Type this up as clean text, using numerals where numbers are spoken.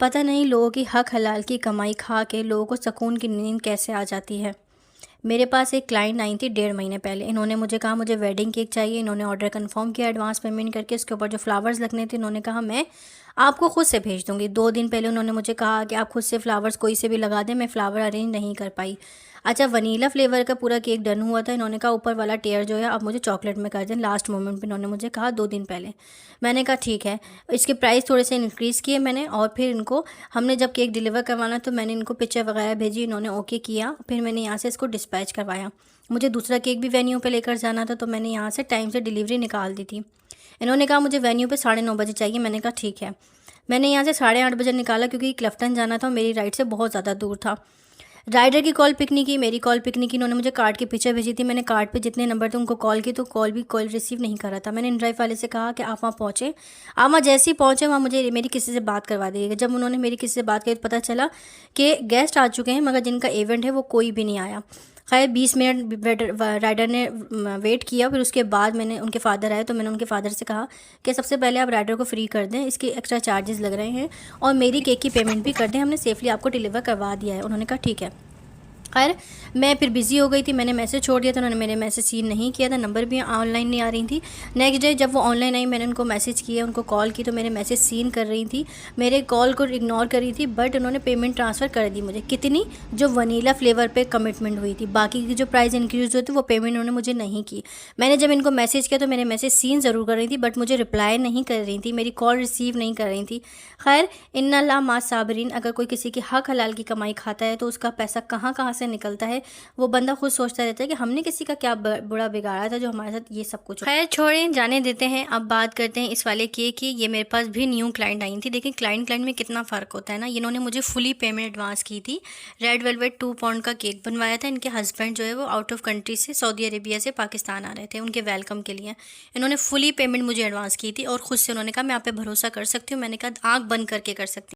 पता नहीं लोगों की हक हलाल की कमाई खा के लोगों को सुकून की नींद कैसे आ जाती है। मेरे पास एक क्लाइंट आई थी 1.5 महीने पहले। इन्होंने मुझे कहा मुझे वेडिंग केक चाहिए। इन्होंने ऑर्डर कंफर्म किया एडवांस पेमेंट करके। उसके ऊपर जो फ्लावर्स लगने थे इन्होंने कहा मैं आपको खुद से भेज दूंगी। 2 दिन पहले उन्होंने मुझे कहा कि आप खुद से फ्लावर्स कोई से भी लगा दें। मैं फ्लावर अरेंज नहीं कर पाई। अच्छा, वनीला फ्लेवर का पूरा केक डन हुआ था। इन्होंने कहा ऊपर वाला टेयर जो है आप मुझे चॉकलेट में कर दें। लास्ट मोमेंट पे इन्होंने मुझे कहा 2 दिन पहले। मैंने कहा ठीक है। इसके प्राइस थोड़े से इंक्रीज़ किए मैंने, और फिर इनको हमने जब केक डिलीवर करवाना तो मैंने इनको पिक्चर वगैरह भेजी। इन्होंने ओके किया। फिर मैंने यहाँ से इसको डिस्पैच करवाया। मुझे दूसरा केक भी वेन्यू पे लेकर जाना था तो मैंने यहाँ से टाइम से डिलीवरी निकाल दी थी। इन्होंने कहा मुझे वेन्यू पे 9:30 बजे चाहिए। मैंने कहा ठीक है। मैंने यहाँ से 8:30 बजे निकाला क्योंकि क्लफ्टन जाना था और मेरी राइड से बहुत ज़्यादा दूर था। राइडर की कॉल पिक नहीं की, मेरी कॉल पिक नहीं की। इन्होंने मुझे कार्ड की पिक्चर भेजी थी। मैंने कार्ड पे जितने नंबर थे उनको कॉल की तो कॉल रिसीव नहीं करा था। मैंने इन ड्राइव वाले से कहा कि आप वहाँ पहुँचे। आप वहाँ जैसे ही पहुँचे वहाँ मुझे मेरी किसी से बात करवा दीजिएगा। जब उन्होंने मेरी किसी से बात करी तो पता चला कि गेस्ट आ चुके हैं मगर जिनका इवेंट है वो कोई भी नहीं आया। खैर 20 मिनट राइडर ने वेट किया। फिर उसके बाद मैंने उनके फादर आए तो मैंने उनके फादर से कहा कि सबसे पहले आप राइडर को फ्री कर दें, इसके एक्स्ट्रा चार्जेस लग रहे हैं, और मेरी केक की पेमेंट भी कर दें, हमने सेफली आपको डिलीवर करवा दिया है। उन्होंने कहा ठीक है। खैर मैं फिर बिज़ी हो गई थी। मैंने मैसेज छोड़ दिया था। उन्होंने मेरे मैसेज सीन नहीं किया था। नंबर भी ऑनलाइन नहीं आ रही थी। नेक्स्ट डे जब वो ऑनलाइन आई मैंने उनको मैसेज किया, उनको कॉल की तो मेरे मैसेज सीन कर रही थी, मेरे कॉल को इग्नोर कर रही थी। बट उन्होंने पेमेंट ट्रांसफ़र कर दी मुझे। कितनी? जो वनीला फ्लेवर पे कमिटमेंट हुई थी। बाकी की जो प्राइस इंक्रीज़ हुई थी वो पेमेंट उन्होंने मुझे नहीं की। मैंने जब इनको मैसेज किया तो मेरे मैसेज सीन ज़रूर कर रही थी बट मुझे रिप्लाई नहीं कर रही थी, मेरी कॉल रिसीव नहीं कर रही थी। खैर इन्नल्लाह मा साबरीन। अगर कोई किसी की हक हलाल की कमाई खाता है तो उसका पैसा कहाँ कहाँ से निकलता है वो बंदा खुद सोचता रहता है कि हमने किसी का क्या बुरा बिगाड़ा था जो हमारे साथ ये सब कुछ। खैर छोड़ें, जाने देते हैं। अब बात करते हैं इस वाले केक की। ये मेरे पास भी न्यू क्लाइंट आई थी। देखिए क्लाइंट में कितना फ़र्क होता है ना। इन्होंने मुझे फुली पेमेंट एडवांस की थी। रेड वेलवेट 2 पाउंड का केक बनवाया था। इनके हस्बैंड जो है वो आउट ऑफ कंट्री से, सऊदी अरेबिया से पाकिस्तान आ रहे थे उनके वेलकम के लिए। इन्होंने फुली पेमेंट मुझे एडवांस की थी और ख़ुद से उन्होंने कहा मैं आप पे भरोसा कर सकती हूँ। मैंने कहा आँख बंद करके कर सकती हूँ।